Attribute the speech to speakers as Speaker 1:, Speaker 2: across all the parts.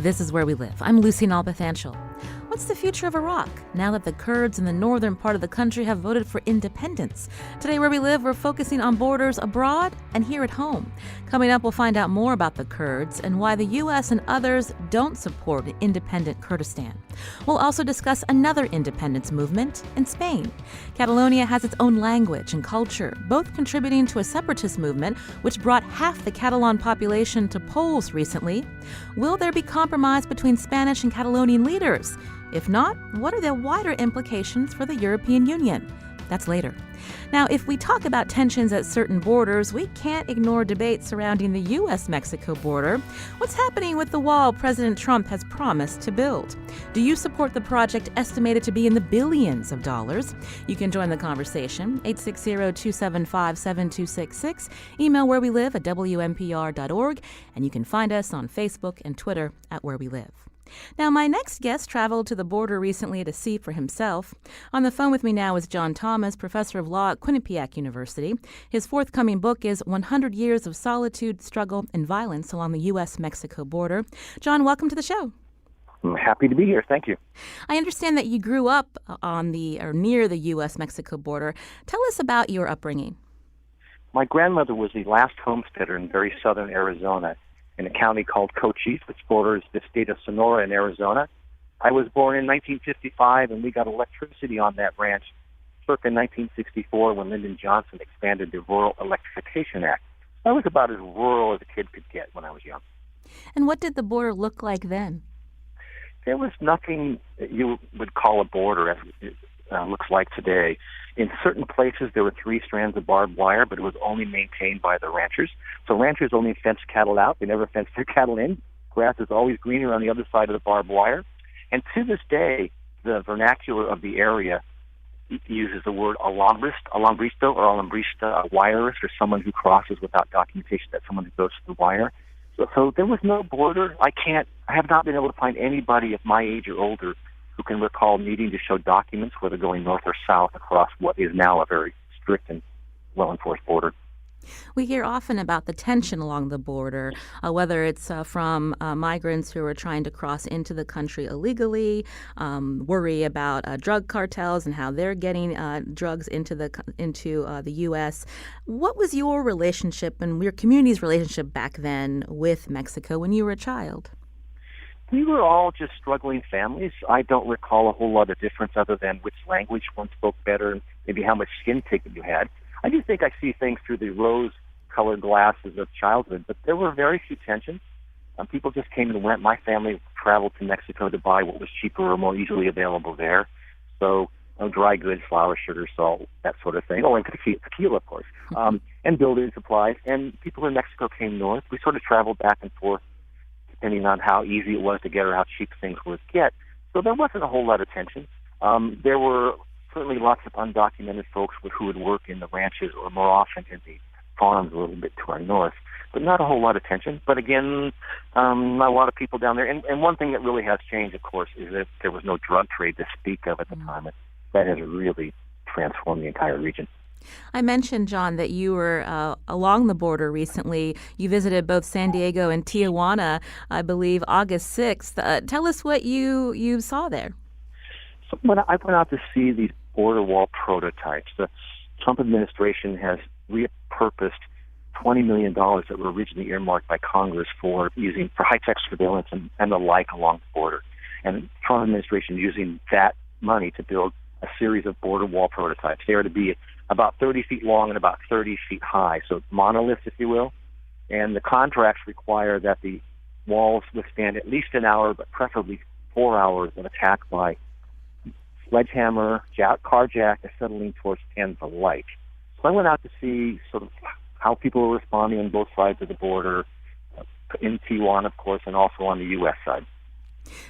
Speaker 1: This is Where We Live. I'm Lucy Nalpathanchel. What's the future of Iraq now that the Kurds in the northern part of the country have voted for independence? Today, Where We Live, we're focusing on borders abroad and here at home. Coming up, we'll find out more about the Kurds and why the U.S. and others don't support independent Kurdistan. We'll also discuss another independence movement in Spain. Catalonia has its own language and culture, both contributing to a separatist movement which brought half the Catalan population to polls recently. Will there be compromise between Spanish and Catalonian leaders? If not, what are the wider implications for the European Union? That's later. Now, if we talk about tensions at certain borders, we can't ignore debates surrounding the U.S.-Mexico border. What's happening with the wall President Trump has promised to build? Do you support the project estimated to be in the billions of dollars? You can join the conversation, 860-275-7266. Email wherewelive@WNPR.org, and you can find us on Facebook and Twitter at Where We Live. Now, my next guest traveled to the border recently to see for himself. On the phone with me now is John Thomas, professor of law at Quinnipiac University. His forthcoming book is 100 Years of Solitude, Struggle, and Violence Along the U.S.-Mexico Border. John, welcome to the show.
Speaker 2: I'm happy to be here. Thank you.
Speaker 1: I understand that you grew up near the U.S.-Mexico border. Tell us about your upbringing.
Speaker 2: My grandmother was the last homesteader in very southern Arizona, in a county called Cochise, which borders the state of Sonora in Arizona. I was born in 1955, and we got electricity on that ranch circa 1964 when Lyndon Johnson expanded the Rural Electrification Act. I was about as rural as a kid could get when I was young.
Speaker 1: And what did the border look like then?
Speaker 2: There was nothing that you would call a border as it looks like today. In certain places, there were 3 strands of barbed wire, but it was only maintained by the ranchers. So ranchers only fenced cattle out. They never fenced their cattle in. Grass is always greener on the other side of the barbed wire. And to this day, the vernacular of the area uses the word alambristo or alambrista, a wirist, or someone who crosses without documentation. That's someone who goes to the wire. So there was no border. I have not been able to find anybody of my age or older who can recall needing to show documents, whether going north or south, across what is now a very strict and well-enforced border.
Speaker 1: We hear often about the tension along the border, whether it's from migrants who are trying to cross into the country illegally, worry about drug cartels and how they're getting drugs into the U.S. What was your relationship and your community's relationship back then with Mexico when you were a child?
Speaker 2: We were all just struggling families. I don't recall a whole lot of difference other than which language one spoke better and maybe how much skin ticket you had. I do think I see things through the rose-colored glasses of childhood, but there were very few tensions. People just came and went. My family traveled to Mexico to buy what was cheaper or more easily available there. So dry goods, flour, sugar, salt, that sort of thing. Oh, and tequila, of course, and building supplies. And people in Mexico came north. We sort of traveled back and forth, depending on how easy it was to get or how cheap things were to get. So there wasn't a whole lot of tension. There were certainly lots of undocumented folks who would work in the ranches or more often in the farms a little bit to our north, but not a whole lot of tension. But again, not a lot of people down there. And one thing that really has changed, of course, is that there was no drug trade to speak of at the time. That has really transformed the entire region.
Speaker 1: I mentioned, John, that you were along the border recently. You visited both San Diego and Tijuana, I believe, August 6th. Tell us what you saw there.
Speaker 2: So when I went out to see these border wall prototypes, the Trump administration has repurposed $20 million that were originally earmarked by Congress for high-tech surveillance and the like along the border. And the Trump administration using that money to build a series of border wall prototypes. They are to be about 30 feet long and about 30 feet high, so monoliths, if you will. And the contracts require that the walls withstand at least an hour, but preferably 4 hours of attack by sledgehammer, carjack, acetylene torch, and the like. So I went out to see sort of how people were responding on both sides of the border, in Tijuana, of course, and also on the U.S. side.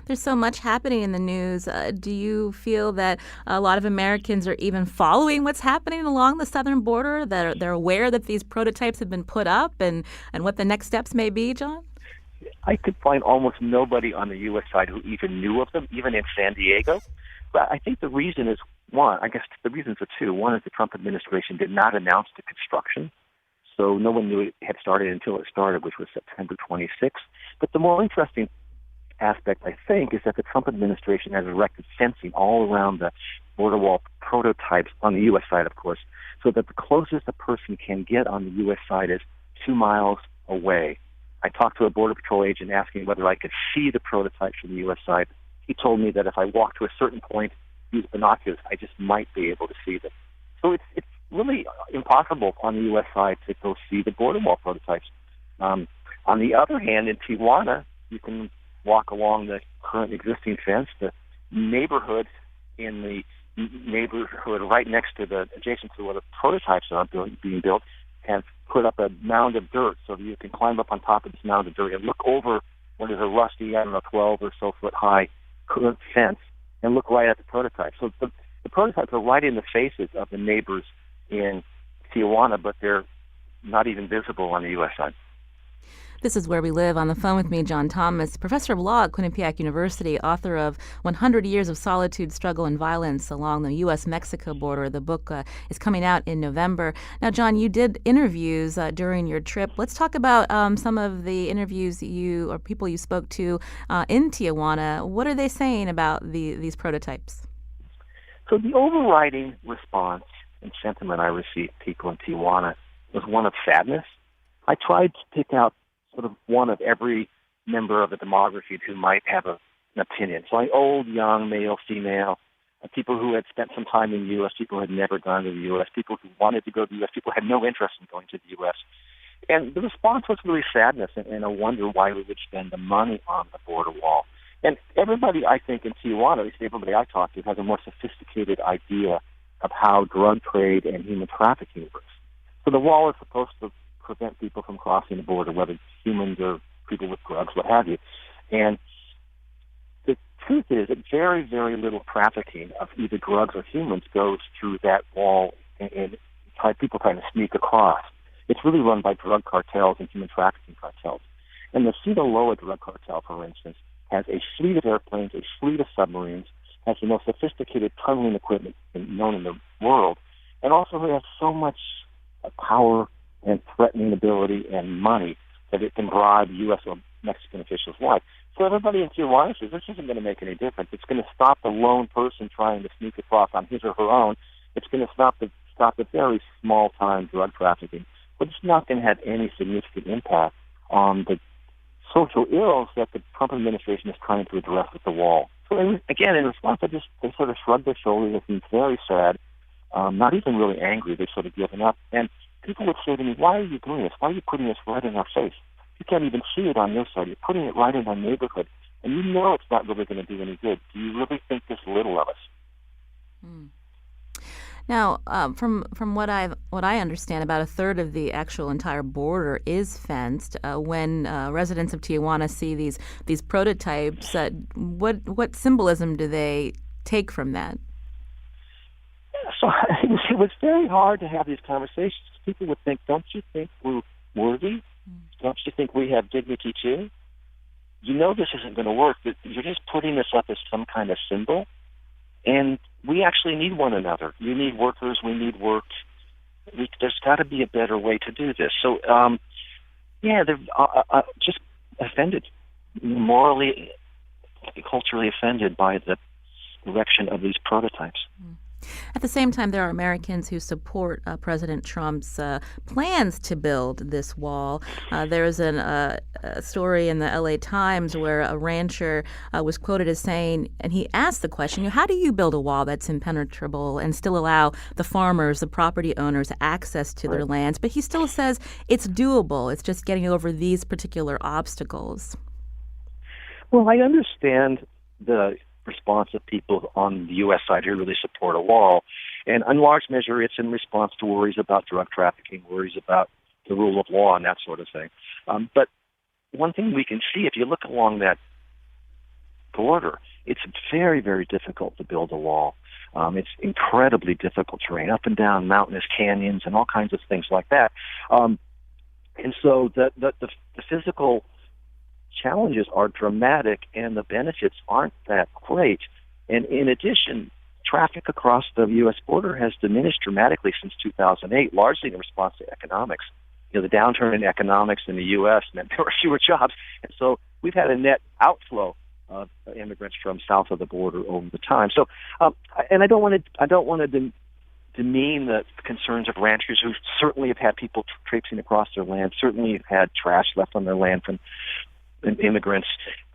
Speaker 1: There's so much happening in the news. Do you feel that a lot of Americans are even following what's happening along the southern border, that they're aware that these prototypes have been put up and what the next steps may be, John?
Speaker 2: I could find almost nobody on the U.S. side who even knew of them, even in San Diego. But I think the reason is the reasons are two. One is the Trump administration did not announce the construction, so no one knew it had started until it started, which was September 26th. But the more interesting aspect, I think, is that the Trump administration has erected fencing all around the border wall prototypes on the U.S. side, of course, so that the closest a person can get on the U.S. side is 2 miles away. I talked to a Border Patrol agent asking whether I could see the prototypes from the U.S. side. He told me that if I walked to a certain point, use binoculars, I just might be able to see them. So it's really impossible on the U.S. side to go see the border wall prototypes. On the other hand, in Tijuana, you can walk along the current existing fence. The neighborhood in the neighborhood right next to the adjacent to where the prototypes are being built has put up a mound of dirt so that you can climb up on top of this mound of dirt and look over what is a rusty, 12 or so foot high current fence and look right at the prototype. So the prototypes are right in the faces of the neighbors in Tijuana, but they're not even visible on the U.S. side.
Speaker 1: This is Where We Live. On the phone with me, John Thomas, professor of law at Quinnipiac University, author of 100 Years of Solitude, Struggle, and Violence Along the U.S.-Mexico Border. The book is coming out in November. Now, John, you did interviews during your trip. Let's talk about some of the interviews people you spoke to in Tijuana. What are they saying about these prototypes?
Speaker 2: So the overriding response and sentiment I received people in Tijuana was one of sadness. I tried to pick out sort of one of every member of the demography who might have an opinion. So old, young, male, female, people who had spent some time in the U.S., people who had never gone to the U.S., people who wanted to go to the U.S., people who had no interest in going to the U.S. And the response was really sadness and a wonder why we would spend the money on the border wall. And everybody, I think, in Tijuana, at least everybody I talked to, has a more sophisticated idea of how drug trade and human trafficking works. So the wall is supposed to prevent people from crossing the border, whether it's humans or people with drugs, what have you. And the truth is that very, very little trafficking of either drugs or humans goes through that wall and people trying to sneak across. It's really run by drug cartels and human trafficking cartels. And the Sinaloa drug cartel, for instance, has a fleet of airplanes, a fleet of submarines, has the most sophisticated tunneling equipment known in the world, and also has so much power and threatening ability and money that it can bribe U.S. or Mexican officials alike. So everybody in Tijuana says this isn't going to make any difference. It's going to stop the lone person trying to sneak across on his or her own. It's going to stop the very small-time drug trafficking, but it's not going to have any significant impact on the social ills that the Trump administration is trying to address with the wall. So again, in response, they sort of shrugged their shoulders and seemed very sad, not even really angry. They've sort of given up. And people would say to me, why are you doing this? Why are you putting this right in our face? You can't even see it on your side. You're putting it right in our neighborhood. And you know it's not really going to do any good. Do you really think this little of us?
Speaker 1: Now, from what I understand, about a third of the actual entire border is fenced. When residents of Tijuana see these prototypes, what symbolism do they take from that?
Speaker 2: So it was very hard to have these conversations. People would think, don't you think we're worthy? Don't you think we have dignity too? You know this isn't going to work. You're just putting this up as some kind of symbol. And we actually need one another. You need workers. We need work. There's got to be a better way to do this. So, they're just offended, morally, culturally offended by the erection of these prototypes.
Speaker 1: At the same time, there are Americans who support President Trump's plans to build this wall. There's a story in the LA Times where a rancher was quoted as saying, and he asked the question, how do you build a wall that's impenetrable and still allow the farmers, the property owners, access to their lands? But he still says it's doable. It's just getting over these particular obstacles.
Speaker 2: Well, I understand the response of people on the U.S. side who really support a wall. And in large measure, it's in response to worries about drug trafficking, worries about the rule of law and that sort of thing. But one thing we can see, if you look along that border, it's very, very difficult to build a wall. It's incredibly difficult terrain, up and down mountainous canyons and all kinds of things like that. And so the physical challenges are dramatic and the benefits aren't that great. And in addition, traffic across the U.S. border has diminished dramatically since 2008, largely in response to economics. The downturn in economics in the U.S. meant there were fewer jobs. And so we've had a net outflow of immigrants from south of the border over the time. So, and I don't want to demean the concerns of ranchers who certainly have had people traipsing across their land, certainly have had trash left on their land from immigrants.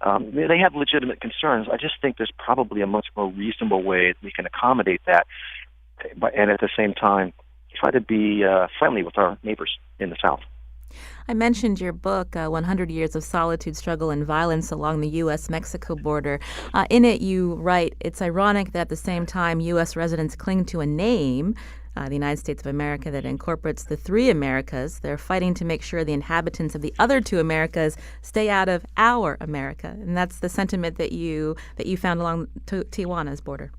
Speaker 2: They have legitimate concerns. I just think there's probably a much more reasonable way we can accommodate that, and at the same time try to be friendly with our neighbors in the South.
Speaker 1: I mentioned your book, 100 Years of Solitude, Struggle, and Violence Along the U.S.-Mexico Border. In it, you write, it's ironic that at the same time U.S. residents cling to a name, the United States of America, that incorporates the three Americas. They're fighting to make sure the inhabitants of the other two Americas stay out of our America. And that's the sentiment that you found along Tijuana's border.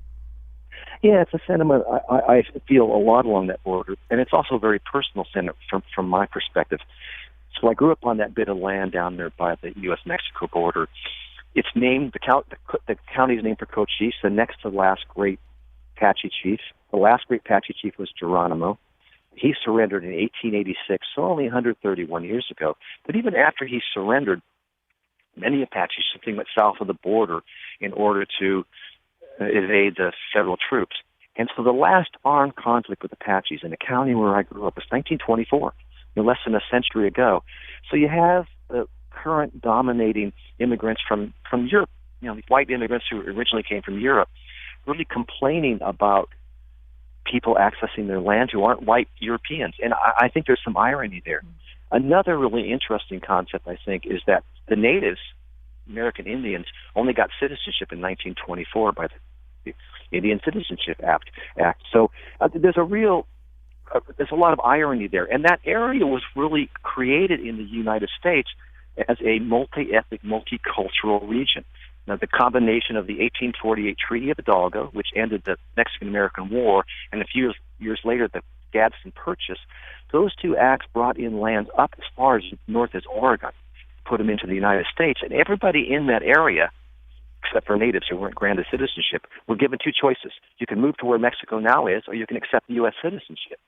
Speaker 2: Yeah, it's a sentiment I feel a lot along that border, and it's also a very personal sentiment from my perspective. So I grew up on that bit of land down there by the U.S.-Mexico border. It's named, the county is named for Cochise, the next to last great Apache chief. The last great Apache chief was Geronimo. He surrendered in 1886, so only 131 years ago. But even after he surrendered, many Apaches simply went south of the border in order to evade the federal troops. And so the last armed conflict with Apaches in the county where I grew up was 1924, less than a century ago. So you have the current dominating immigrants from Europe, these white immigrants who originally came from Europe, really complaining about people accessing their land who aren't white Europeans. And I think there's some irony there. Another really interesting concept, I think, is that the natives, American Indians, only got citizenship in 1924 by the Indian Citizenship Act. So there's a lot of irony there. And that area was really created in the United States as a multi-ethnic, multicultural region. Now, the combination of the 1848 Treaty of Hidalgo, which ended the Mexican-American War, and a few years later the Gadsden Purchase, those two acts brought in lands up as far as north as Oregon, put them into the United States. And everybody in that area, except for natives who weren't granted citizenship, were given two choices. You can move to where Mexico now is, or you can accept U.S. citizenship.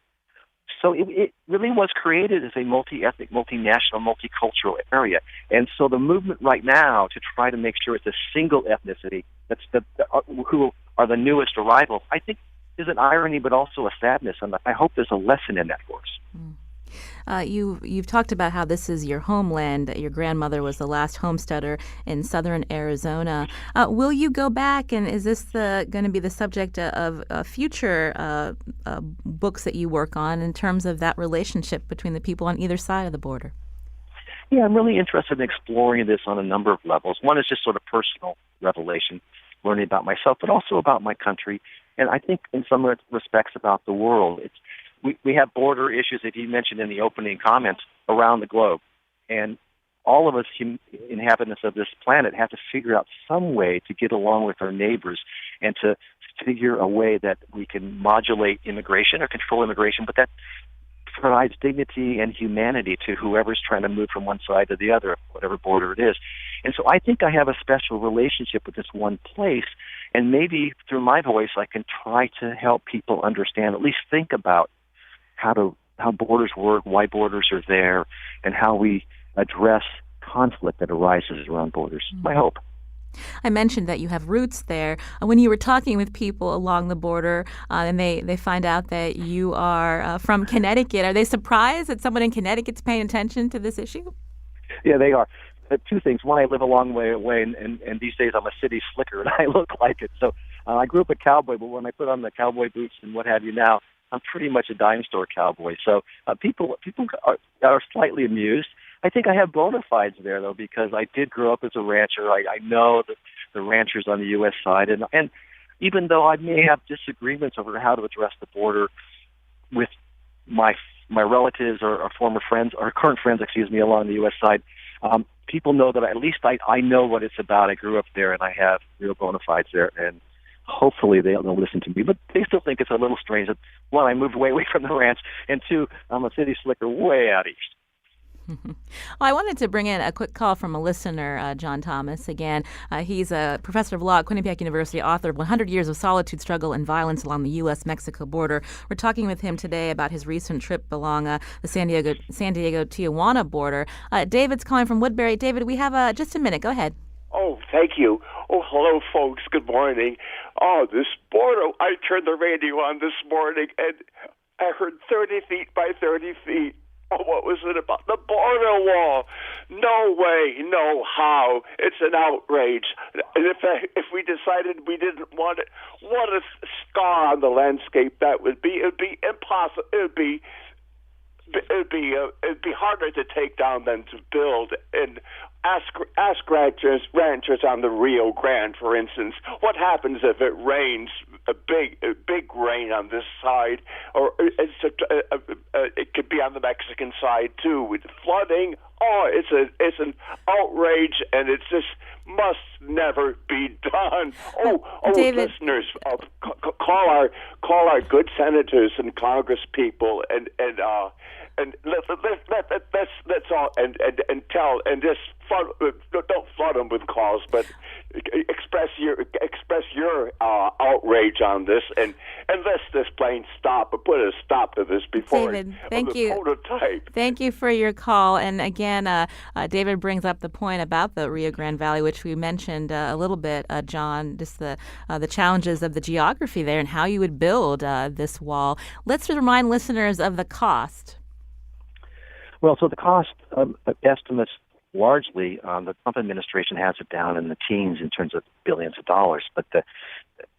Speaker 2: So it really was created as a multi-ethnic, multinational, multicultural area. And so the movement right now to try to make sure it's a single ethnicity who are the newest arrivals, I think is an irony but also a sadness. And I hope there's a lesson in that for us.
Speaker 1: You've talked about how this is your homeland. Your grandmother was the last homesteader in southern Arizona. Will you go back, and is this going to be the subject of future books that you work on in terms of that relationship between the people on either side of the border?
Speaker 2: Yeah, I'm really interested in exploring this on a number of levels. One is just sort of personal revelation, learning about myself, but also about my country, and I think in some respects about the world. We have border issues, as you mentioned in the opening comments, around the globe. And all of us inhabitants of this planet have to figure out some way to get along with our neighbors and to figure a way that we can modulate immigration or control immigration, but that provides dignity and humanity to whoever's trying to move from one side to the other, whatever border it is. And so I think I have a special relationship with this one place, and maybe through my voice I can try to help people understand, at least think about how borders work, why borders are there, and how we address conflict that arises around borders. My hope.
Speaker 1: I mentioned that you have roots there. When you were talking with people along the border and they find out that you are from Connecticut, are they surprised that someone in Connecticut's paying attention to this issue?
Speaker 2: Yeah, they are. Two things. One, I live a long way away, and these days I'm a city slicker, and I look like it. So I grew up a cowboy, but when I put on the cowboy boots and what have you now, I'm pretty much a dime store cowboy. So people are slightly amused. I think I have bona fides there, though, because I did grow up as a rancher. I know the ranchers on the U.S. side. And even though I may have disagreements over how to address the border with my relatives or former friends, or current friends, along the U.S. side, people know that at least I know what it's about. I grew up there, and I have real bona fides there. And hopefully they'll listen to me, but they still think it's a little strange that, one, I moved way away from the ranch, and two, I'm a city slicker way out east.
Speaker 1: Well, I wanted to bring in a quick call from a listener, John Thomas. Again, he's a professor of law at Quinnipiac University, author of 100 Years of Solitude, Struggle, and Violence Along the U.S.-Mexico Border. We're talking with him today about his recent trip along the San Diego-Tijuana border. David's calling from Woodbury. David, we have just a minute. Go ahead.
Speaker 3: Oh, thank you. Oh, hello, folks. Good morning. Oh, this border. I turned the radio on this morning, and I heard 30 feet by 30 feet. Oh, what was it about? The border wall. No way, no how. It's an outrage. And if we decided we didn't want it, what a scar on the landscape that would be. It would be impossible. It'd be harder to take down than to build. And ask ranchers on the Rio Grande, for instance, what happens if it rains a big rain on this side, or it could be on the Mexican side too with flooding. Oh, it's an outrage, and it just must never be done.
Speaker 1: David.
Speaker 3: Listeners, call our good senators and Congress people, and let's all and tell and just don't flood them with calls, but express your outrage on this, and let this plane stop, or put a stop to this before
Speaker 1: David, thank you.
Speaker 3: Prototype.
Speaker 1: Thank you for your call. And again, David brings up the point about the Rio Grande Valley, which we mentioned a little bit, John, just the challenges of the geography there and how you would build this wall. Let's remind listeners of the cost.
Speaker 2: Well, so the cost estimates largely, the Trump administration has it down in the teens in terms of billions of dollars, but the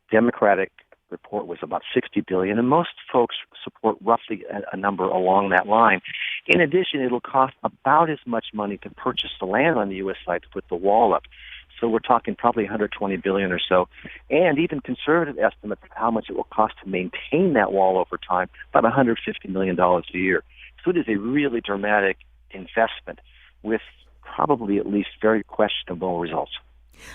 Speaker 2: Democratic report was about $60 billion, and most folks support roughly a number along that line. In addition, it'll cost about as much money to purchase the land on the U.S. side to put the wall up. So we're talking probably $120 billion or so, and even conservative estimates of how much it will cost to maintain that wall over time, about $150 million a year. So it is a really dramatic investment with probably at least very questionable results.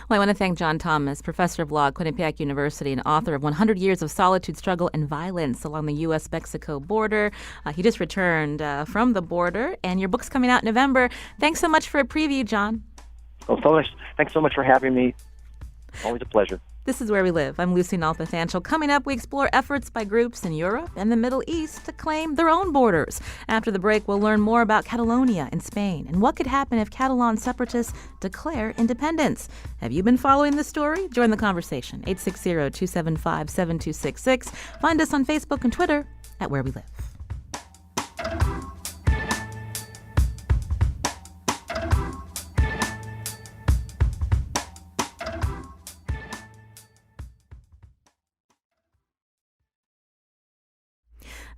Speaker 1: Well, I want to thank John Thomas, professor of law at Quinnipiac University and author of 100 Years of Solitude, Struggle, and Violence Along the U.S.-Mexico Border. He just returned from the border, and your book's coming out in November. Thanks so much for a preview, John.
Speaker 2: Well, thanks so much for having me. Always a pleasure.
Speaker 1: This is Where We Live. I'm Lucy Nalpathanchel. Coming up, we explore efforts by groups in Europe and the Middle East to claim their own borders. After the break, we'll learn more about Catalonia in Spain and what could happen if Catalan separatists declare independence. Have you been following the story? Join the conversation. 860-275-7266. Find us on Facebook and Twitter at Where We Live.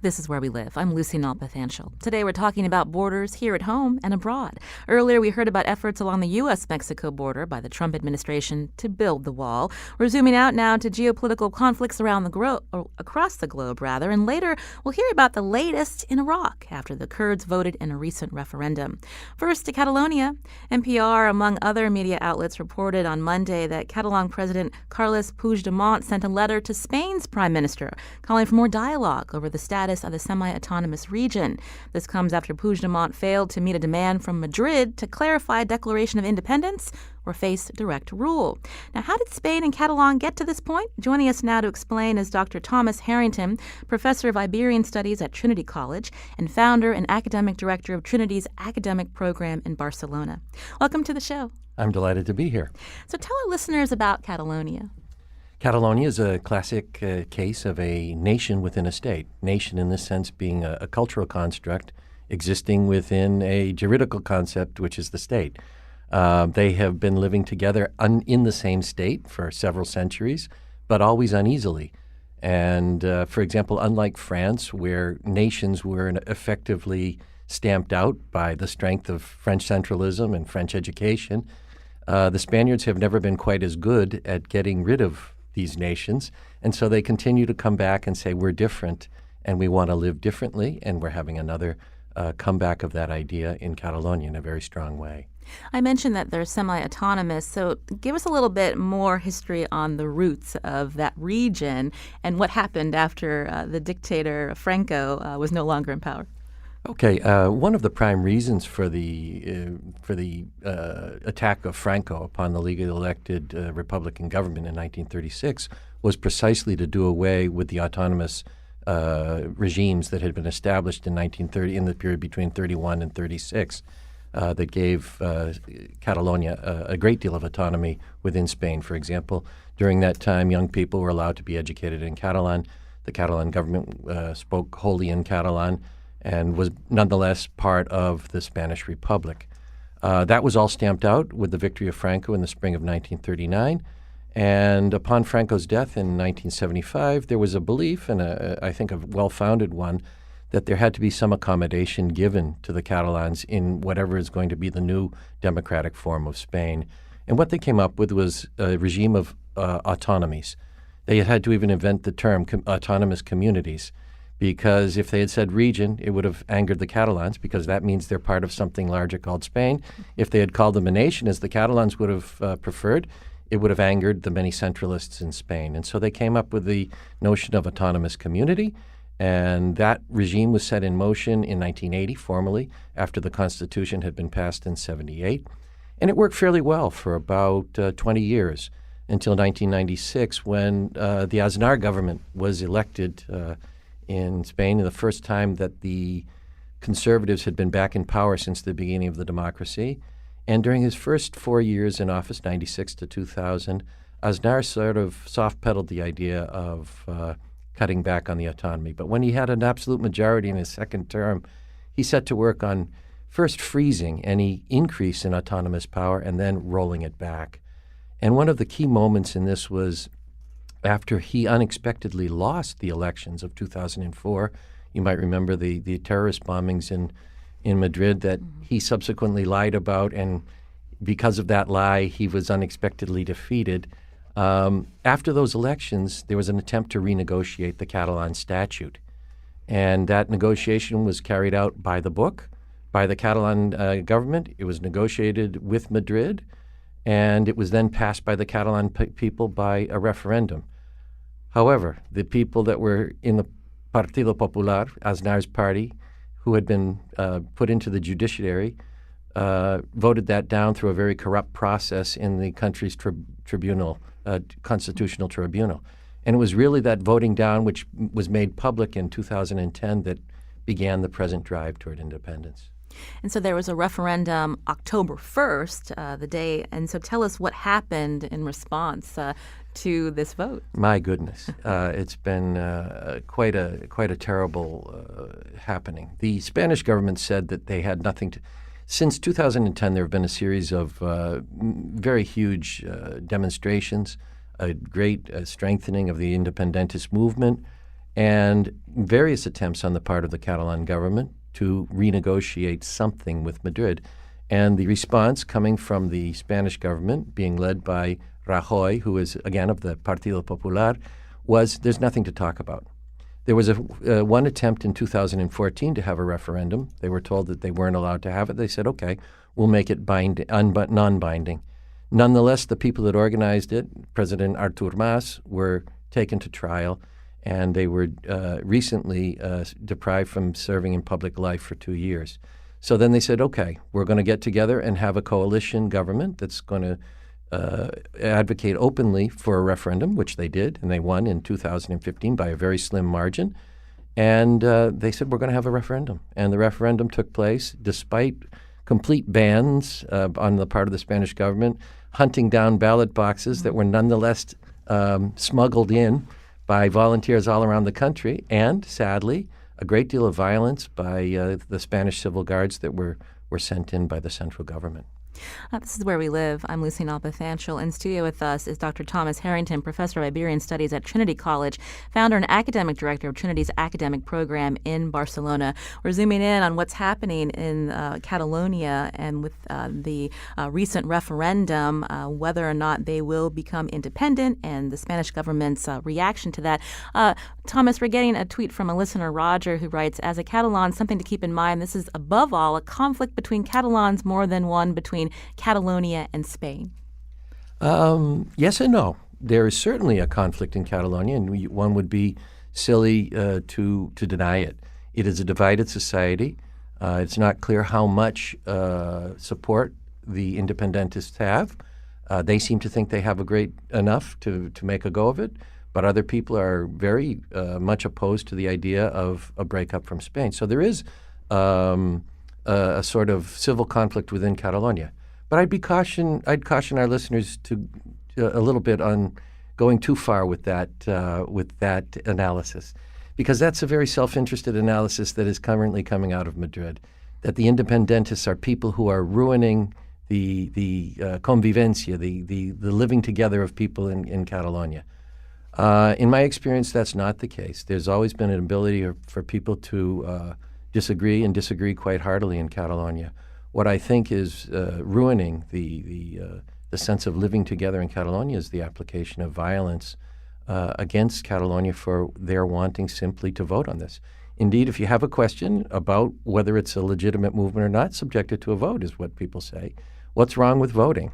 Speaker 1: This is Where We Live. I'm Lucy Nalpathanchel. Today we're talking about borders here at home and abroad. Earlier we heard about efforts along the U.S.-Mexico border by the Trump administration to build the wall. We're zooming out now to geopolitical conflicts across the globe, and later we'll hear about the latest in Iraq after the Kurds voted in a recent referendum. First to Catalonia. NPR, among other media outlets, reported on Monday that Catalan President Carles Puigdemont sent a letter to Spain's prime minister calling for more dialogue over the status of the semi-autonomous region. This comes after Puigdemont failed to meet a demand from Madrid to clarify a declaration of independence or face direct rule. Now, how did Spain and Catalan get to this point? Joining us now to explain is Dr. Thomas Harrington, professor of Iberian Studies at Trinity College and founder and academic director of Trinity's academic program in Barcelona. Welcome to the show.
Speaker 4: I'm delighted to be here.
Speaker 1: So tell our listeners about Catalonia.
Speaker 4: Catalonia is a classic case of a nation within a state. Nation in this sense being a cultural construct existing within a juridical concept, which is the state. They have been living together in the same state for several centuries, but always uneasily. And, for example, unlike France, where nations were effectively stamped out by the strength of French centralism and French education, the Spaniards have never been quite as good at getting rid of these nations, and so they continue to come back and say we're different and we want to live differently, and we're having another comeback of that idea in Catalonia in a very strong way.
Speaker 1: I mentioned that they're semi-autonomous, so give us a little bit more history on the roots of that region and what happened after the dictator Franco was no longer in power.
Speaker 4: Okay, one of the prime reasons for the attack of Franco upon the legally elected Republican government in 1936 was precisely to do away with the autonomous regimes that had been established in 1930 in the period between 31 and 36. that gave Catalonia a great deal of autonomy within Spain. For example, during that time, young people were allowed to be educated in Catalan. The Catalan government spoke wholly in Catalan and was nonetheless part of the Spanish Republic. That was all stamped out with the victory of Franco in the spring of 1939. And upon Franco's death in 1975, there was a belief, and I think a well-founded one, that there had to be some accommodation given to the Catalans in whatever is going to be the new democratic form of Spain. And what they came up with was a regime of autonomies. They had to even invent the term autonomous communities, because if they had said region, it would have angered the Catalans, because that means they're part of something larger called Spain. If they had called them a nation, as the Catalans would have preferred, it would have angered the many centralists in Spain. And so they came up with the notion of autonomous community, and that regime was set in motion in 1980, formally, after the Constitution had been passed in 1978. And it worked fairly well for about 20 years, until 1996, when the Aznar government was elected in Spain, the first time that the conservatives had been back in power since the beginning of the democracy. And during his first 4 years in office, 96 to 2000, Aznar sort of soft-pedaled the idea of cutting back on the autonomy. But when he had an absolute majority in his second term, he set to work on first freezing any increase in autonomous power and then rolling it back. And one of the key moments in this was after he unexpectedly lost the elections of 2004. You might remember the terrorist bombings in Madrid that he subsequently lied about, and because of that lie, he was unexpectedly defeated. After those elections, there was an attempt to renegotiate the Catalan statute, and that negotiation was carried out by the book, by the Catalan government. It was negotiated with Madrid, and it was then passed by the Catalan people by a referendum. However, the people that were in the Partido Popular, Aznar's party, who had been put into the judiciary, voted that down through a very corrupt process in the country's constitutional tribunal. And it was really that voting down, which was made public in 2010, that began the present drive toward independence.
Speaker 1: And so there was a referendum October 1st, the day. And so tell us what happened in response to this vote.
Speaker 4: My goodness. It's been quite a terrible happening. The Spanish government said that they had nothing to... Since 2010, there have been a series of very huge demonstrations, a great strengthening of the independentist movement, and various attempts on the part of the Catalan government to renegotiate something with Madrid. And the response coming from the Spanish government, being led by Rajoy, who is, again, of the Partido Popular, was there's nothing to talk about. There was one attempt in 2014 to have a referendum. They were told that they weren't allowed to have it. They said, okay, we'll make it non-binding. Nonetheless, the people that organized it, President Artur Mas, were taken to trial, and they were recently deprived from serving in public life for 2 years. So then they said, okay, we're going to get together and have a coalition government that's going to advocate openly for a referendum, which they did, and they won in 2015 by a very slim margin. And they said, we're going to have a referendum. And the referendum took place despite complete bans on the part of the Spanish government, hunting down ballot boxes that were nonetheless smuggled in by volunteers all around the country, and sadly, a great deal of violence by the Spanish civil guards that were sent in by the central government.
Speaker 1: This is Where We Live. I'm Lucy Nalpathanchel. In studio with us is Dr. Thomas Harrington, professor of Iberian Studies at Trinity College, founder and academic director of Trinity's academic program in Barcelona. We're zooming in on what's happening in Catalonia and with the recent referendum, whether or not they will become independent, and the Spanish government's reaction to that. Thomas, we're getting a tweet from a listener, Roger, who writes, as a Catalan, something to keep in mind, this is above all a conflict between Catalans more than one between Catalonia and Spain.
Speaker 4: Yes and no. There is certainly a conflict in Catalonia, and one would be silly to deny it. It is a divided society. It's not clear how much support the independentists have. They seem to think they have a great enough to make a go of it, but other people are very much opposed to the idea of a breakup from Spain. So there is a sort of civil conflict within Catalonia. But I'd caution our listeners to a little bit on going too far with that analysis, because that's a very self-interested analysis that is currently coming out of Madrid. That the independentists are people who are ruining the convivencia, the living together of people in Catalonia. In my experience, that's not the case. There's always been an ability for people to disagree and disagree quite heartily in Catalonia. What I think is ruining the sense of living together in Catalonia is the application of violence against Catalonia for their wanting simply to vote on this. Indeed, if you have a question about whether it's a legitimate movement or not, subject it to a vote is what people say. What's wrong with voting?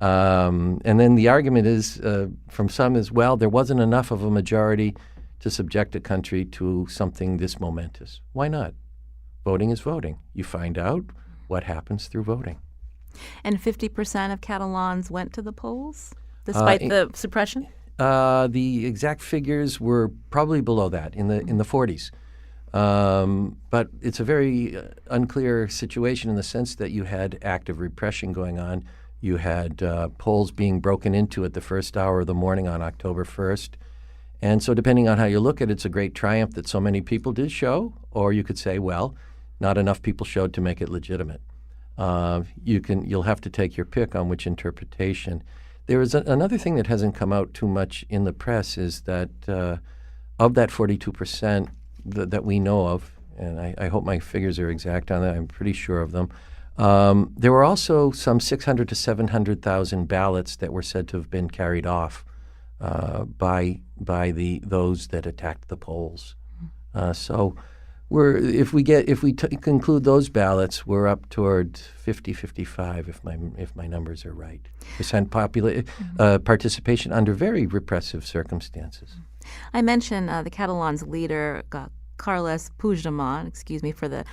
Speaker 4: And then the argument is from some is, well, there wasn't enough of a majority to subject a country to something this momentous. Why not? Voting is voting. You find out what happens through voting.
Speaker 1: And 50% of Catalans went to the polls, despite the suppression?
Speaker 4: The exact figures were probably below that, in the 40s. But it's a very unclear situation in the sense that you had active repression going on. You had polls being broken into at the first hour of the morning on October 1st. And so depending on how you look at it, it's a great triumph that so many people did show, or you could say, well, not enough people showed to make it legitimate. You'll have to take your pick on which interpretation. There is another thing that hasn't come out too much in the press is that of that 42% that we know of, and I hope my figures are exact on that, I'm pretty sure of them, there were also some 600 to 700,000 ballots that were said to have been carried off by those that attacked the polls. So if we conclude those ballots, we're up toward 50-55 if my numbers are right. Percent participation under very repressive circumstances.
Speaker 1: I mentioned the Catalans' leader, Carles Puigdemont, excuse me for the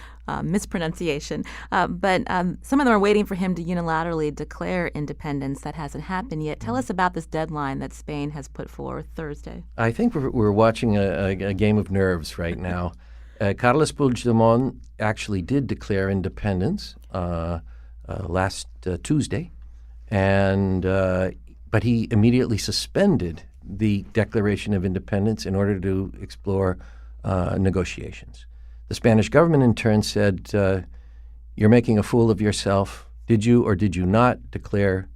Speaker 1: mispronunciation, but some of them are waiting for him to unilaterally declare independence. That hasn't happened yet. Tell us about this deadline that Spain has put forth Thursday.
Speaker 4: I think we're watching a game of nerves right now. Carles Puigdemont actually did declare independence last Tuesday, but he immediately suspended the Declaration of Independence in order to explore negotiations. The Spanish government, in turn, said, you're making a fool of yourself. Did you or did you not declare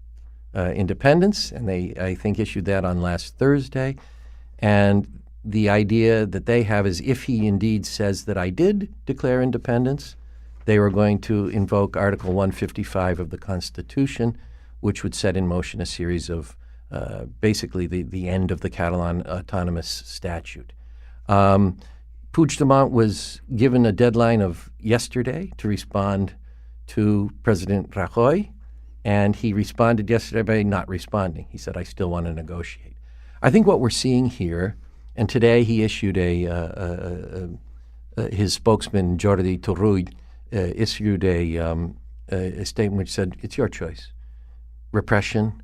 Speaker 4: independence? And they, I think, issued that on last Thursday. And the idea that they have is if he indeed says that I did declare independence, they were going to invoke Article 155 of the Constitution, which would set in motion a series of basically the end of the Catalan autonomous statute. Puigdemont was given a deadline of yesterday to respond to President Rajoy, and he responded yesterday by not responding. He said, I still want to negotiate. I think what we're seeing here, and today he issued his spokesman, Jordi Turull, issued a statement which said, it's your choice, repression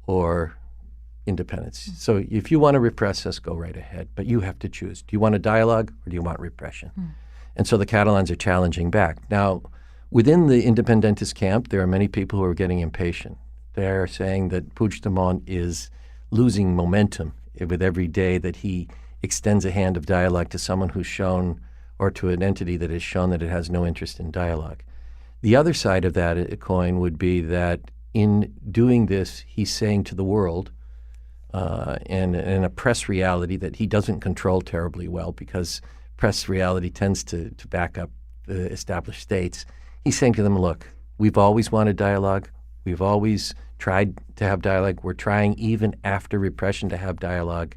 Speaker 4: or independence. So if you want to repress us, go right ahead, but you have to choose. Do you want a dialogue or do you want repression? And so the Catalans are challenging back. Now, within the independentist camp, there are many people who are getting impatient. They're saying that Puigdemont is losing momentum with every day that he extends a hand of dialogue to someone who's shown, or to an entity that has shown that it has no interest in dialogue. The other side of that coin would be that in doing this, he's saying to the world, and a press reality that he doesn't control terribly well, because press reality tends to back up the established states. He's saying to them, look, we've always wanted dialogue. We've always tried to have dialogue. We're trying even after repression to have dialogue.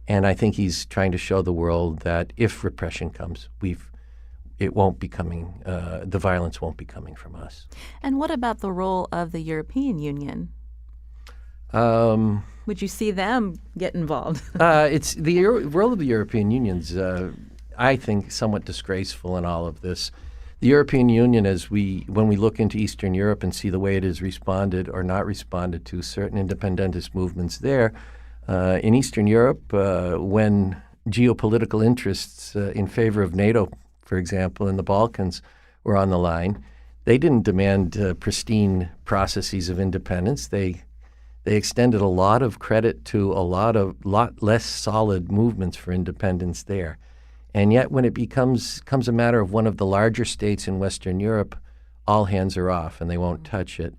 Speaker 4: And I think he's trying to show the world that if repression comes, it won't be coming, the violence won't be coming from us.
Speaker 1: And what about the role of the European Union? Would you see them get involved?
Speaker 4: It's the role of the European Union's, I think, somewhat disgraceful in all of this. The European Union, when we look into Eastern Europe and see the way it has responded or not responded to certain independentist movements there, in Eastern Europe, when geopolitical interests in favor of NATO, for example, in the Balkans, were on the line. They didn't demand pristine processes of independence. They extended a lot of credit to a lot less solid movements for independence there. And yet when it comes a matter of one of the larger states in Western Europe, all hands are off and they won't touch it.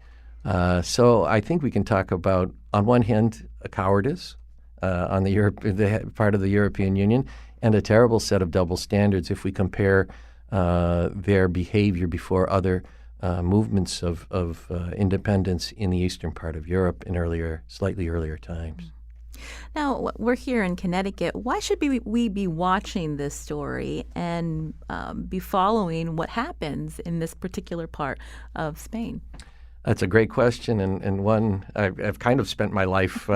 Speaker 4: So I think we can talk about, on one hand, a cowardice on the part of the European Union, and a terrible set of double standards if we compare their behavior before other movements of independence in the eastern part of Europe in slightly earlier times.
Speaker 1: Now, we're here in Connecticut. Why should we be watching this story and be following what happens in this particular part of Spain?
Speaker 4: That's a great question, and one I've kind of spent my life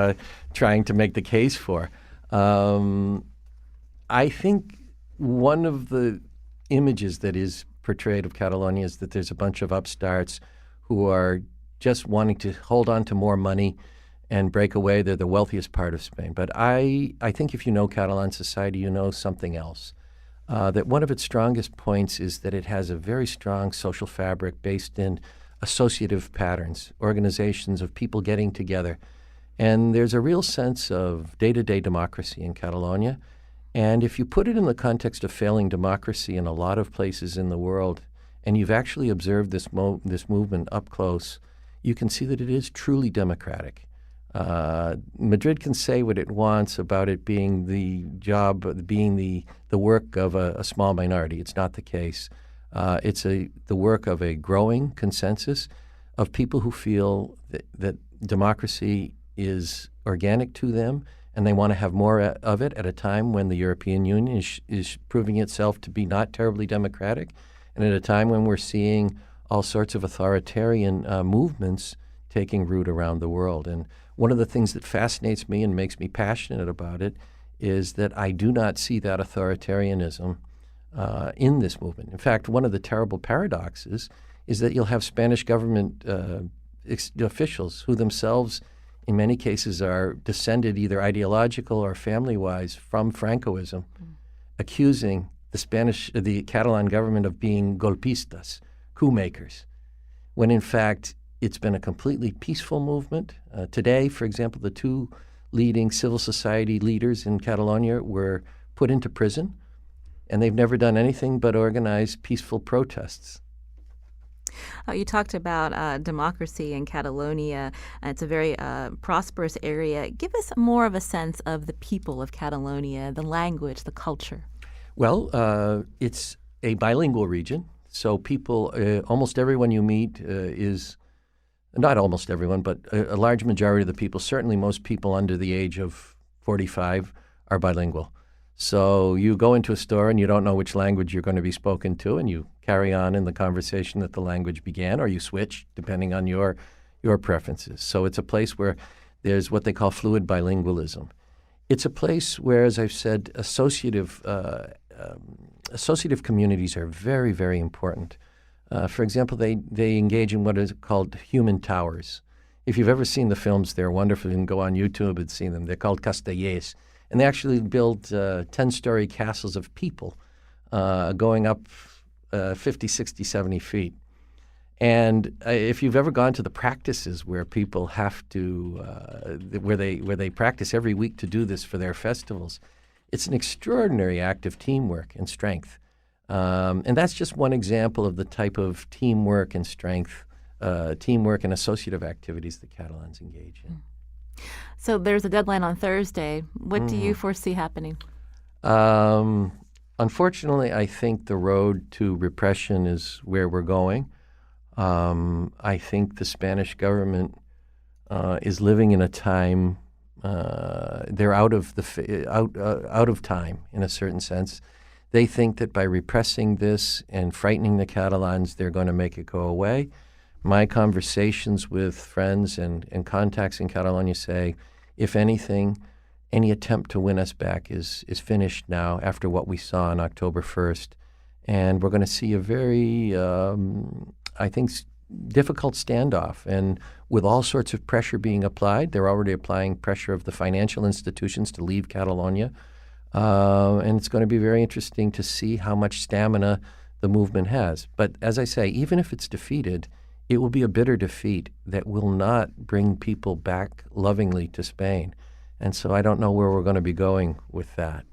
Speaker 4: trying to make the case for. I think one of the images that is portrayed of Catalonia is that there's a bunch of upstarts who are just wanting to hold on to more money and break away. They're the wealthiest part of Spain. But I think if you know Catalan society, you know something else. That one of its strongest points is that it has a very strong social fabric based in associative patterns, organizations of people getting together. And there's a real sense of day-to-day democracy in Catalonia. And if you put it in the context of failing democracy in a lot of places in the world, and you've actually observed this movement up close, you can see that it is truly democratic. Madrid can say what it wants about it being the work of a small minority. It's not the case. It's the work of a growing consensus of people who feel that democracy is organic to them, and they want to have more of it at a time when the European Union is proving itself to be not terribly democratic, and at a time when we're seeing all sorts of authoritarian movements taking root around the world. And one of the things that fascinates me and makes me passionate about it is that I do not see that authoritarianism in this movement. In fact, one of the terrible paradoxes is that you'll have Spanish government officials who themselves, in many cases, are descended either ideological or family-wise from Francoism, accusing the Catalan government of being golpistas, coup makers, when in fact it's been a completely peaceful movement. Today, for example, the two leading civil society leaders in Catalonia were put into prison, and they've never done anything but organize peaceful protests.
Speaker 1: You talked about democracy in Catalonia. It's a very prosperous area. Give us more of a sense of the people of Catalonia, the language, the culture.
Speaker 4: Well, it's a bilingual region, so people, almost everyone you meet is, not almost everyone, but a large majority of the people, certainly most people under the age of 45, are bilingual. So you go into a store and you don't know which language you're going to be spoken to, and you carry on in the conversation that the language began, or you switch depending on your preferences. So it's a place where there's what they call fluid bilingualism. It's a place where, as I've said, associative communities are very, very important. For example, they engage in what is called human towers. If you've ever seen the films, they're wonderful. You can go on YouTube and see them. They're called castellers. And they actually build 10-story castles of people going up 50, 60, 70 feet. And if you've ever gone to the practices where people have to, where they practice every week to do this for their festivals, it's an extraordinary act of teamwork and strength. And that's just one example of the type of teamwork and strength, teamwork and associative activities that Catalans engage in.
Speaker 1: So there's a deadline on Thursday. What do you foresee happening?
Speaker 4: Unfortunately, I think the road to repression is where we're going. I think the Spanish government is living in a time they're out of time in a certain sense. They think that by repressing this and frightening the Catalans, they're going to make it go away. My conversations with friends and contacts in Catalonia say, if anything, any attempt to win us back is finished now after what we saw on October 1st. And we're going to see a very, I think, difficult standoff. And with all sorts of pressure being applied, they're already applying pressure of the financial institutions to leave Catalonia. And it's going to be very interesting to see how much stamina the movement has. But as I say, even if it's defeated, it will be a bitter defeat that will not bring people back lovingly to Spain. And so I don't know where we're going to be going with that.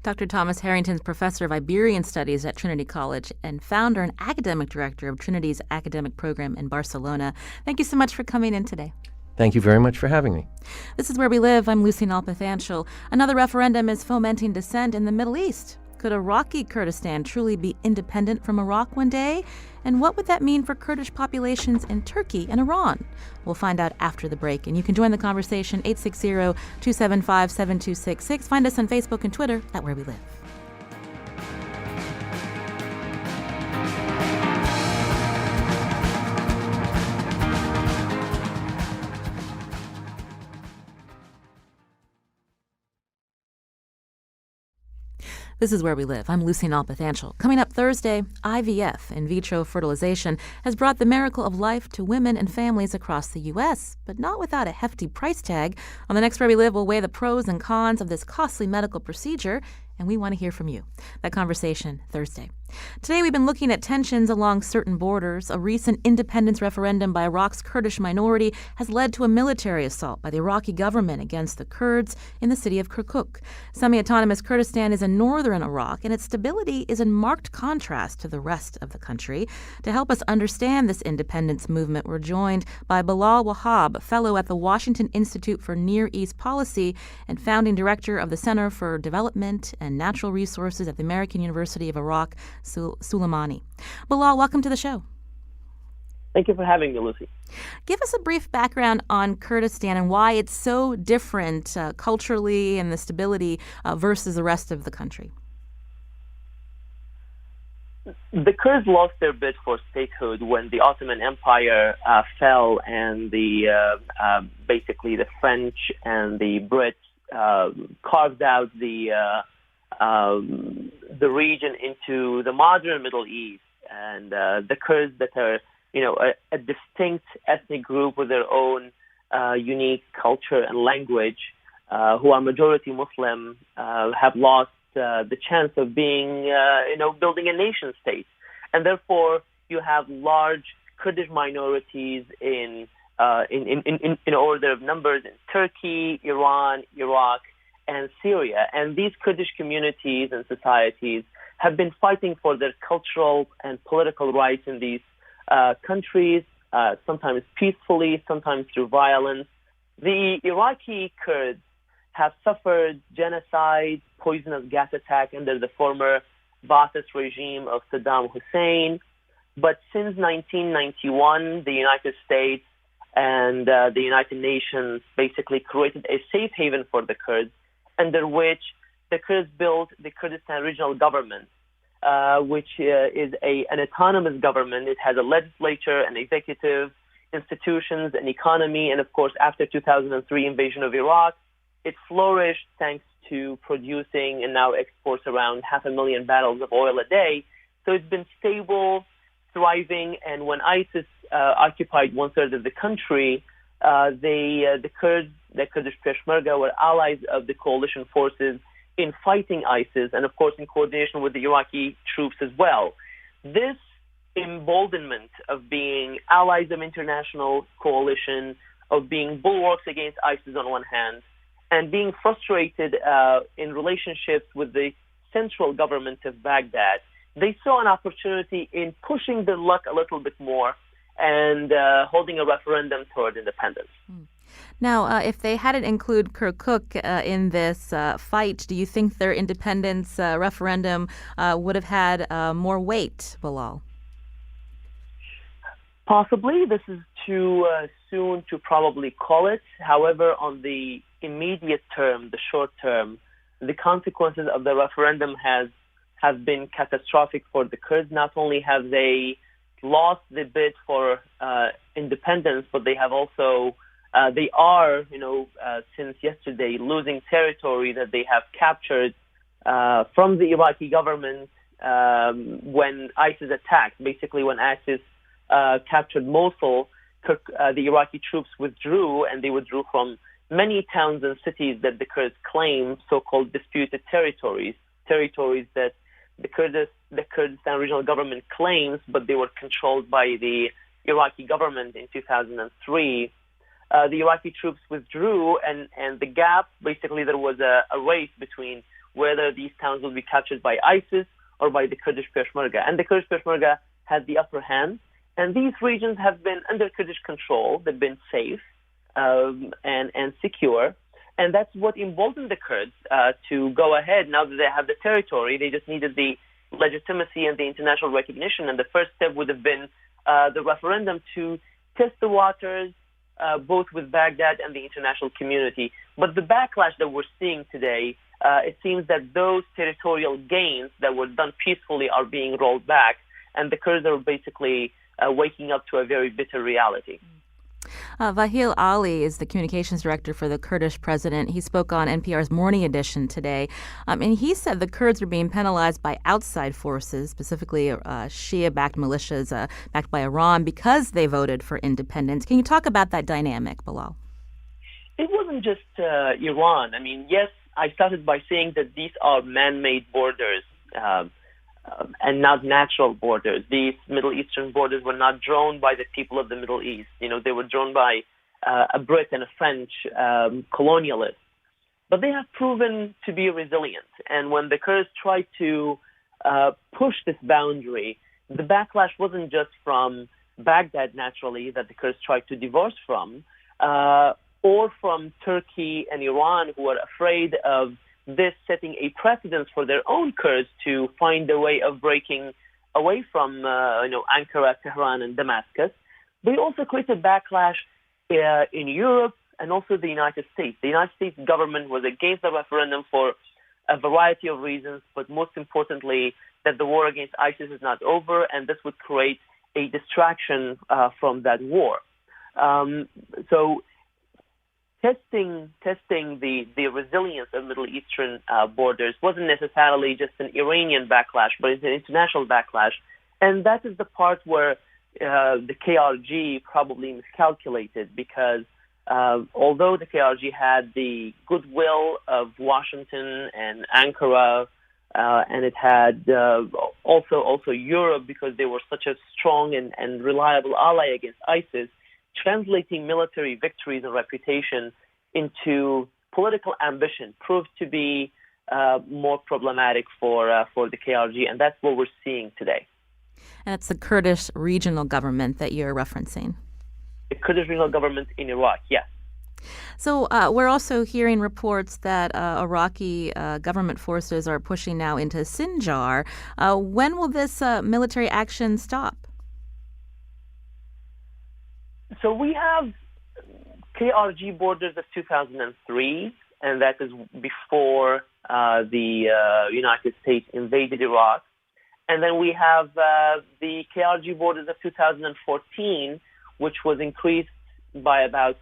Speaker 1: Dr. Thomas Harrington's professor of Iberian Studies at Trinity College and founder and academic director of Trinity's academic program in Barcelona. Thank you so much for coming in today.
Speaker 4: Thank you very much for having me.
Speaker 1: This is Where We Live. I'm Lucy Nalpathanchel. Another referendum is fomenting dissent in the Middle East. Could Iraqi Kurdistan truly be independent from Iraq one day? And what would that mean for Kurdish populations in Turkey and Iran? We'll find out after the break. And you can join the conversation 860-275-7266. Find us on Facebook and Twitter at Where We Live. This is Where We Live. I'm Lucy Nalpathanchel. Coming up Thursday, IVF, in vitro fertilization, has brought the miracle of life to women and families across the U.S., but not without a hefty price tag. On the next Where We Live, we'll weigh the pros and cons of this costly medical procedure, and we want to hear from you. That conversation Thursday. Today, we've been looking at tensions along certain borders. A recent independence referendum by Iraq's Kurdish minority has led to a military assault by the Iraqi government against the Kurds in the city of Kirkuk. Semi-autonomous Kurdistan is in northern Iraq, and its stability is in marked contrast to the rest of the country. To help us understand this independence movement, we're joined by Bilal Wahab, fellow at the Washington Institute for Near East Policy and founding director of the Center for Development and Natural Resources at the American University of Iraq, Suleimani. Bilal, welcome to the show.
Speaker 5: Thank you for having me, Lucy.
Speaker 1: Give us a brief background on Kurdistan and why it's so different culturally and the stability versus the rest of the country.
Speaker 5: The Kurds lost their bid for statehood when the Ottoman Empire fell, and basically the French and the Brits carved out the region into the modern Middle East, and the Kurds that are, a distinct ethnic group with their own unique culture and language, who are majority Muslim, have lost the chance of being, building a nation state, and therefore you have large Kurdish minorities in order of numbers in Turkey, Iran, Iraq, and Syria. And these Kurdish communities and societies have been fighting for their cultural and political rights in these countries, sometimes peacefully, sometimes through violence. The Iraqi Kurds have suffered genocide, poisonous gas attack under the former Ba'athist regime of Saddam Hussein. But since 1991, the United States and the United Nations basically created a safe haven for the Kurds, under which the Kurds built the Kurdistan Regional Government, which is an autonomous government. It has a legislature, an executive, institutions, an economy, and of course, after 2003 invasion of Iraq, it flourished thanks to producing and now exports around 500,000 barrels of oil a day. So it's been stable, thriving, and when ISIS occupied one-third of the country, the Kurds, the Kurdish Peshmerga, were allies of the coalition forces in fighting ISIS, and of course in coordination with the Iraqi troops as well. This emboldenment of being allies of international coalition, of being bulwarks against ISIS on one hand, and being frustrated in relationships with the central government of Baghdad, they saw an opportunity in pushing their luck a little bit more and holding a referendum toward independence.
Speaker 1: Now, if they hadn't included Kirkuk in this fight, do you think their independence referendum would have had more weight, Bilal?
Speaker 5: Possibly. This is too soon to probably call it. However, on the immediate term, the short term, the consequences of the referendum have been catastrophic for the Kurds. Not only have they lost the bid for independence, but they have also they are, since yesterday, losing territory that they have captured from the Iraqi government when ISIS attacked. Basically, when ISIS captured Mosul, the Iraqi troops withdrew, and they withdrew from many towns and cities that the Kurds claim so-called disputed territories that the Kurdistan regional government claims, but they were controlled by the Iraqi government in 2003. The Iraqi troops withdrew, and the gap, basically there was a race between whether these towns will be captured by ISIS or by the Kurdish Peshmerga. And the Kurdish Peshmerga had the upper hand. And these regions have been under Kurdish control. They've been safe and secure. And that's what emboldened the Kurds to go ahead. Now that they have the territory, they just needed the legitimacy and the international recognition. And the first step would have been the referendum to test the waters, both with Baghdad and the international community. But the backlash that we're seeing today, it seems that those territorial gains that were done peacefully are being rolled back, and the Kurds are basically waking up to a very bitter reality.
Speaker 1: Vahil Ali is the communications director for the Kurdish president. He spoke on NPR's Morning Edition today, and he said the Kurds are being penalized by outside forces, specifically Shia-backed militias backed by Iran, because they voted for independence. Can you talk about that dynamic, Bilal?
Speaker 5: It wasn't just Iran. I mean, yes, I started by saying that these are man-made borders and not natural borders. These Middle Eastern borders were not drawn by the people of the Middle East. They were drawn by a Brit and a French colonialist. But they have proven to be resilient. And when the Kurds tried to push this boundary, the backlash wasn't just from Baghdad, naturally, that the Kurds tried to divorce from, or from Turkey and Iran, who are afraid of this setting a precedence for their own Kurds to find a way of breaking away from Ankara, Tehran, and Damascus. They also created backlash in Europe and also the United States. The United States government was against the referendum for a variety of reasons, but most importantly, that the war against ISIS is not over, and this would create a distraction from that war. So testing the resilience of Middle Eastern borders wasn't necessarily just an Iranian backlash, but it's an international backlash. And that is the part where the KRG probably miscalculated, because although the KRG had the goodwill of Washington and Ankara, and it had also Europe, because they were such a strong and reliable ally against ISIS, translating military victories and reputation into political ambition proved to be more problematic for the KRG, and that's what we're seeing today.
Speaker 1: And it's the Kurdish regional government that you're referencing.
Speaker 5: The Kurdish regional government in Iraq, yes.
Speaker 1: So we're also hearing reports that Iraqi government forces are pushing now into Sinjar. When will this military action stop?
Speaker 5: So we have KRG borders of 2003, and that is before the United States invaded Iraq. And then we have the KRG borders of 2014, which was increased by about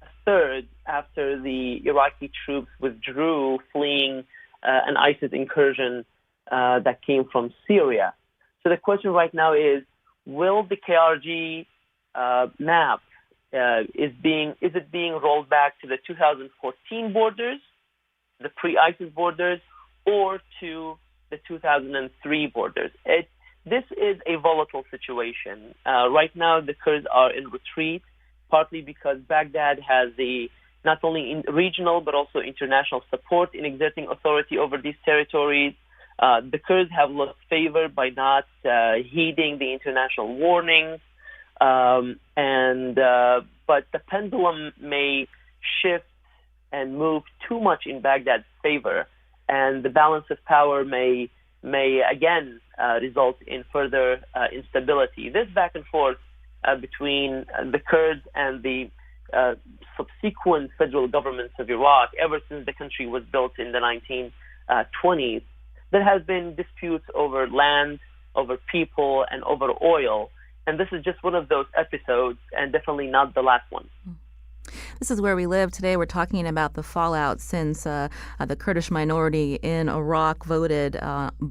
Speaker 5: a third after the Iraqi troops withdrew, fleeing an ISIS incursion that came from Syria. So the question right now is, will the KRG map, is it being rolled back to the 2014 borders, the pre-ISIS borders, or to the 2003 borders? This is a volatile situation. Right now, the Kurds are in retreat, partly because Baghdad has not only regional but also international support in exerting authority over these territories. The Kurds have lost favor by not heeding the international warnings. But the pendulum may shift and move too much in Baghdad's favor, and the balance of power may again result in further instability. This back and forth between the Kurds and the subsequent federal governments of Iraq, ever since the country was built in the 1920s, there has been disputes over land, over people, and over oil. And this is just one of those episodes, and definitely not the last one.
Speaker 1: This is Where We Live. Today we're talking about the fallout since the Kurdish minority in Iraq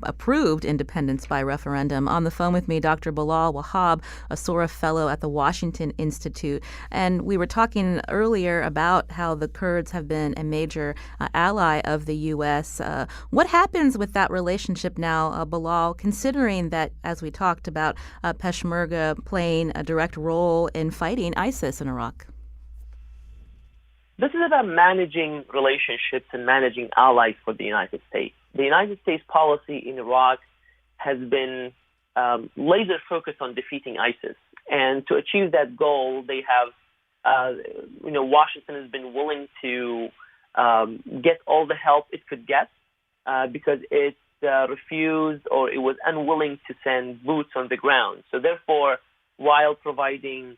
Speaker 1: approved independence by referendum. On the phone with me, Dr. Bilal Wahab, a Sora Fellow at the Washington Institute. And we were talking earlier about how the Kurds have been a major ally of the U.S. What happens with that relationship now, Bilal, considering that, as we talked about, Peshmerga playing a direct role in fighting ISIS in Iraq?
Speaker 5: This is about managing relationships and managing allies for the United States. The United States policy in Iraq has been laser focused on defeating ISIS. And to achieve that goal, they have, Washington has been willing to get all the help it could get because it refused or it was unwilling to send boots on the ground. So therefore, while providing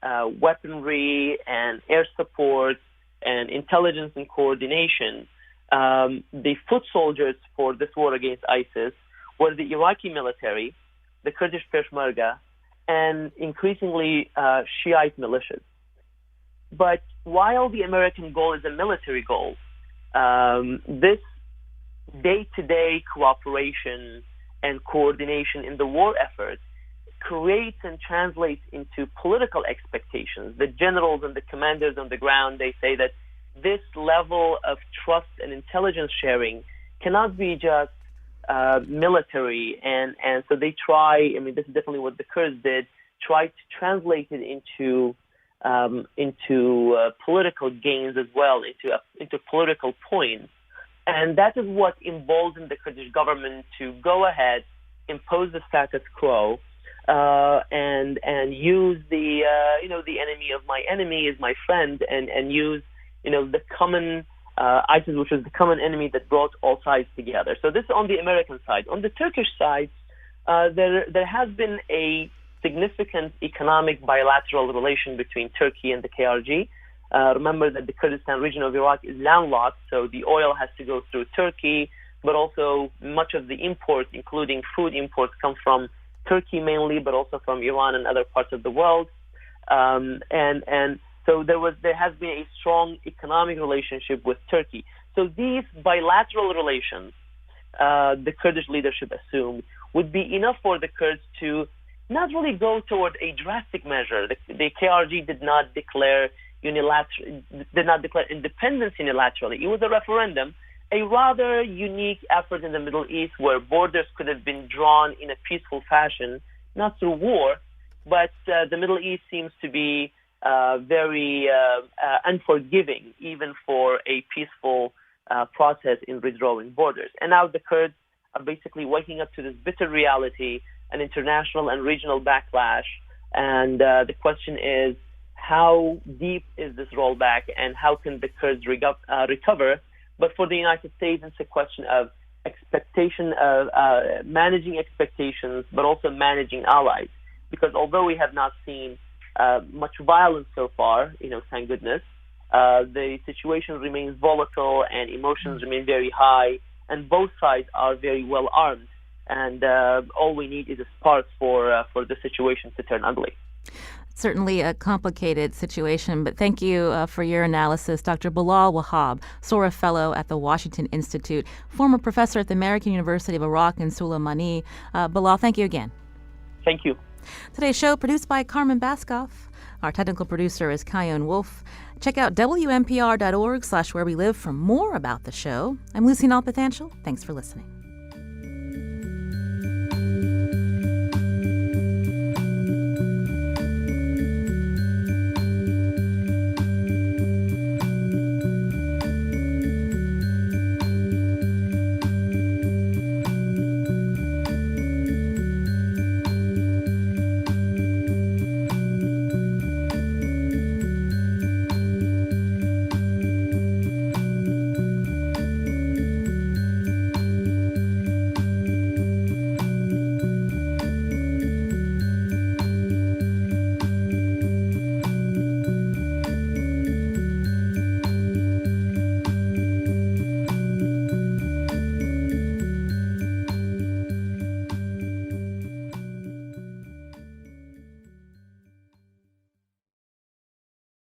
Speaker 5: weaponry and air support and intelligence and coordination, the foot soldiers for this war against ISIS were the Iraqi military, the Kurdish Peshmerga, and increasingly Shiite militias. But while the American goal is a military goal, this day-to-day cooperation and coordination in the war effort creates and translates into political expectations. The generals and the commanders on the ground, they say that this level of trust and intelligence sharing cannot be just military. And so they try, this is definitely what the Kurds did, try to translate it into political gains as well, into political points. And that is what emboldened the Kurdish government to go ahead, impose the status quo, and use the enemy of my enemy is my friend, and use the common ISIS, which was the common enemy that brought all sides together. So this is on the American side. On the Turkish side, there has been a significant economic bilateral relation between Turkey and the KRG. Remember that the Kurdistan region of Iraq is landlocked, so the oil has to go through Turkey, but also much of the imports, including food imports, come from Turkey mainly, but also from Iran and other parts of the world. And so there has been a strong economic relationship with Turkey. So these bilateral relations, the Kurdish leadership assumed, would be enough for the Kurds to not really go toward a drastic measure. The KRG did not declare independence unilaterally. It was a referendum, a rather unique effort in the Middle East where borders could have been drawn in a peaceful fashion, not through war, but the Middle East seems to be very unforgiving even for a peaceful process in redrawing borders. And now the Kurds are basically waking up to this bitter reality, an international and regional backlash. And the question is, how deep is this rollback and how can the Kurds recover? But for the United States, it's a question of expectation of managing expectations, but also managing allies. Because although we have not seen much violence so far, thank goodness, the situation remains volatile and emotions remain very high, and both sides are very well armed. And all we need is a spark for the situation to turn ugly.
Speaker 1: Certainly a complicated situation, but thank you for your analysis. Dr. Bilal Wahab, Sora Fellow at the Washington Institute, former professor at the American University of Iraq in Suleimani. Bilal, thank you again.
Speaker 5: Thank you.
Speaker 1: Today's show produced by Carmen Baskoff. Our technical producer is Kyone Wolf. Check out WNPR.org/where we live for more about the show. I'm Lucy Nalpathanchel. Thanks for listening.